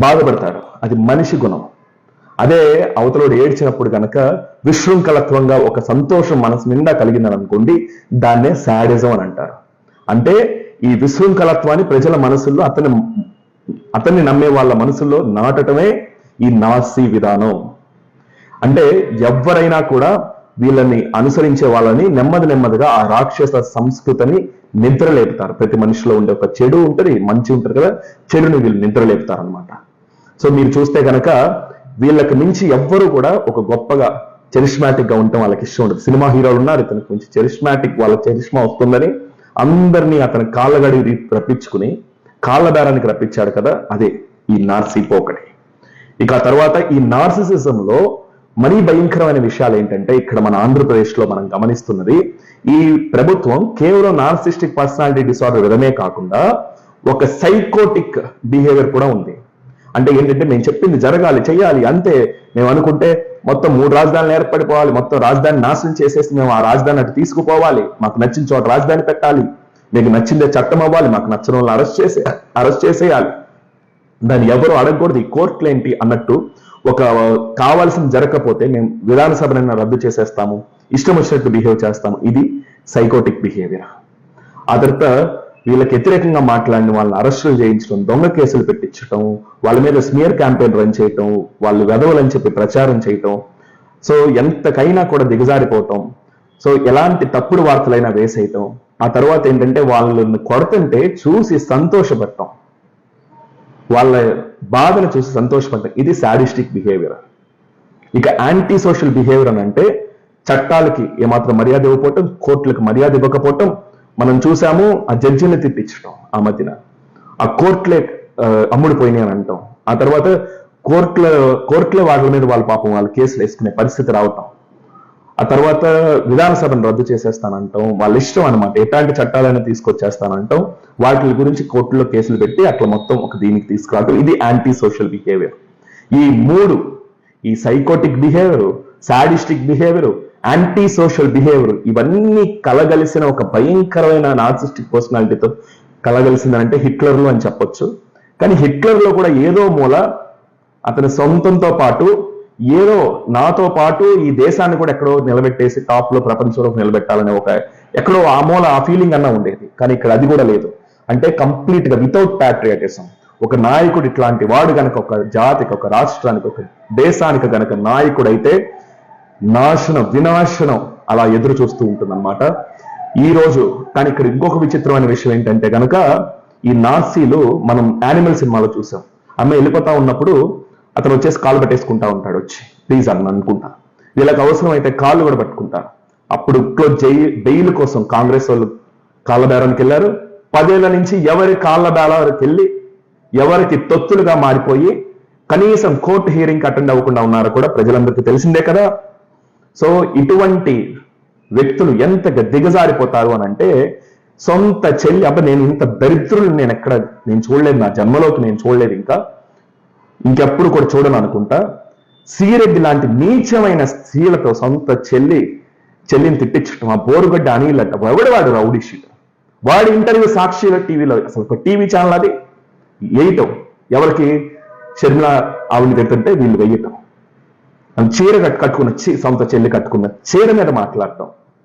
బాధపడతారు, అది మనిషి గుణం. అదే అవతలోడు ఏడ్చినప్పుడు కనుక విశృంఖలత్వంగా ఒక సంతోషం మనసు నిండా కలిగిందని అనుకోండి, దాన్నే శాడిజం అని అంటారు. అంటే ఈ విశృంఖలత్వాన్ని ప్రజల మనసుల్లో అతన్ని నమ్మే వాళ్ళ మనసుల్లో నాటటమే ఈ నాసీ విధానం. అంటే ఎవరైనా కూడా వీళ్ళని అనుసరించే వాళ్ళని నెమ్మదిగా ఆ రాక్షస సంస్కృతిని నిద్రలేపుతారు. ప్రతి మనిషిలో ఉండే ఒక చెడు ఉంటుంది, మంచి ఉంటుంది కదా, చెడుని వీళ్ళు నిద్రలేపుతారు అనమాట. సో మీరు చూస్తే కనుక వీళ్ళకి మించి ఎవ్వరూ కూడా ఒక గొప్పగా చెరిస్మాటిక్ గా ఉండటం వాళ్ళకి ఇష్టం ఉండదు. సినిమా హీరోలు ఉన్నారు, ఇతనికి మించి చెరిస్మాటిక్, వాళ్ళ చెరిస్మా వస్తుందని అందరినీ అతని కాళ్ళగడి రప్పించుకుని కాళ్ళదారానికి రప్పించాడు కదా, అదే ఈ నార్సీ పోకడి. ఇక ఆ తర్వాత ఈ నార్సిసిజంలో మరీ భయంకరమైన విషయాలు ఏంటంటే, ఇక్కడ మన ఆంధ్రప్రదేశ్లో మనం గమనిస్తున్నది, ఈ ప్రభుత్వం కేవలం నార్సిస్టిక్ పర్సనాలిటీ డిసార్డర్ విధమే కాకుండా ఒక సైకోటిక్ బిహేవియర్ కూడా ఉంది. అంటే ఏంటంటే, మేము చెప్పింది జరగాలి, చెయ్యాలి అంతే. మేము అనుకుంటే మొత్తం 3 రాజధానులు ఏర్పడిపోవాలి, మొత్తం రాజధాని నాశనం చేసేసి మేము ఆ రాజధాని అటు తీసుకుపోవాలి, మాకు నచ్చిన చోట రాజధాని పెట్టాలి, మీకు నచ్చిందే చట్టం అవ్వాలి, మాకు నచ్చిన వాళ్ళని అరెస్ట్ చేసేయాలి, దాన్ని ఎవరు అడగకూడదు, ఈ కోర్టులు ఏంటి అన్నట్టు ఒక కావాల్సిన జరగకపోతే మేము విధానసభనైనా రద్దు చేసేస్తాము, ఇష్టం వచ్చినట్టు బిహేవ్ చేస్తాము. ఇది సైకోటిక్ బిహేవియర్. ఆ తర్వాత వీళ్ళకి వ్యతిరేకంగా మాట్లాడిన వాళ్ళని అరెస్టులు చేయించడం, దొంగ కేసులు పెట్టించడం, వాళ్ళ మీద స్మియర్ క్యాంపెయిన్ రన్ చేయటం, వాళ్ళు వెధవలని చెప్పి ప్రచారం చేయటం, సో ఎంతకైనా కూడా దిగజారిపోవటం, సో ఎలాంటి తప్పుడు వార్తలైనా వేసేయటం. ఆ తర్వాత ఏంటంటే వాళ్ళని కొడుతుంటే చూసి సంతోషపడటం, వాళ్ళ బాధను చూసి సంతోషపడటం, ఇది సాడిస్టిక్ బిహేవియర్. ఇక యాంటీ సోషల్ బిహేవియర్ అని అంటే చట్టాలకి ఏమాత్రం మర్యాద ఇవ్వకపోవటం, కోర్టులకు మర్యాద ఇవ్వకపోవటం. మనం చూసాము ఆ జడ్జిని తిట్టించడం, ఆ మధ్యన ఆ కోర్టులే అమ్ముడిపోయినాయి అని అంటాం. ఆ తర్వాత కోర్టులే వాళ్ళ మీద వాళ్ళ పాపం వాళ్ళ కేసులు వేసుకునే పరిస్థితి రావటం. ఆ తర్వాత విధానసభను రద్దు చేసేస్తానంటాం, వాళ్ళ ఇష్టం అనమాట, ఎట్లాంటి చట్టాలైనా తీసుకొచ్చేస్తానంటాం, వాటి గురించి కోర్టులో కేసులు పెట్టి అట్లా మొత్తం ఒక దీనికి తీసుకురావడం. ఇది యాంటీ సోషల్ బిహేవియర్. ఈ 3, ఈ psychotic behaviour, sadistic behaviour, anti social behaviour, ఇవన్నీ కలగలిసిన ఒక భయంకరమైన నార్సిస్టిక్ పర్సనాలిటీతో కలగలిసిందంటే హిట్లర్లు అని చెప్పొచ్చు. కానీ హిట్లర్లో కూడా ఏదో మూల అతని సొంతంతో పాటు ఏదో నాతో పాటు ఈ దేశాన్ని కూడా ఎక్కడో నిలబెట్టేసి టాప్ లో ప్రపంచంలో నిలబెట్టాలనే ఒక ఎక్కడో ఆ మూల ఆ ఫీలింగ్ అన్నా ఉండేది. కానీ ఇక్కడ అది కూడా లేదు. అంటే కంప్లీట్ గా వితౌట్ ప్యాట్రియాటిజం, ఒక నాయకుడు ఇట్లాంటి వాడు గనక ఒక జాతికి, ఒక రాష్ట్రానికి, ఒక దేశానికి గనక నాయకుడు అయితే వినాశనం అలా ఎదురు చూస్తూ ఉంటుందన్నమాట ఈ రోజు. కానీ ఇక్కడ ఇంకొక విచిత్రమైన విషయం ఏంటంటే గనక, ఈ నార్సీలు మనం యానిమల్ సినిమాలో చూసాం. అమ్మ వెళ్ళిపోతా ఉన్నప్పుడు అతను వచ్చేసి కాళ్ళు పట్టేసుకుంటా ఉంటాడు, వచ్చి ప్లీజ్ అని అనుకుంటా. వీళ్ళకి అవసరం అయితే కాళ్ళు కూడా పట్టుకుంటారు. అప్పుడు బెయిల్ కోసం కాంగ్రెస్ వాళ్ళు కాళ్ళ బేరానికి వెళ్ళారు. 10 ఏళ్ల నుంచి ఎవరి కాళ్ళ బేరానికి వెళ్ళి ఎవరికి తొత్తులుగా మారిపోయి కనీసం కోర్టు హియరింగ్ అటెండ్ అవ్వకుండా ఉన్నారో కూడా ప్రజలందరికీ తెలిసిందే కదా. సో ఇటువంటి వ్యక్తులు ఎంతగా దిగజారిపోతారు అని అంటే, సొంత చెల్లి, నేను ఇంత దరిద్రులు నేను చూడలేదు, నా జన్మలోకి నేను చూడలేదు, ఇంకెప్పుడు కూడా చూడను అనుకుంటా. శ్రీరెడ్డి లాంటి నీచమైన స్త్రీలతో సొంత చెల్లిని తిట్టించడం, ఆ బోరుగడ్డ అనిలట ఎవడవాడు రౌడీ షీట్, వాడి ఇంటర్వ్యూ సాక్షిలో టీవీలో, అసలు ఒక టీవీ ఛానల్ అది వేయటం, ఎవరికి షర్మిల ఆవిడని తింటుంటే వీళ్ళు వేయటం, చీర కట్టుకున్న సొంత చెల్లి కట్టుకున్న చీర మీద మాట్లాడటం.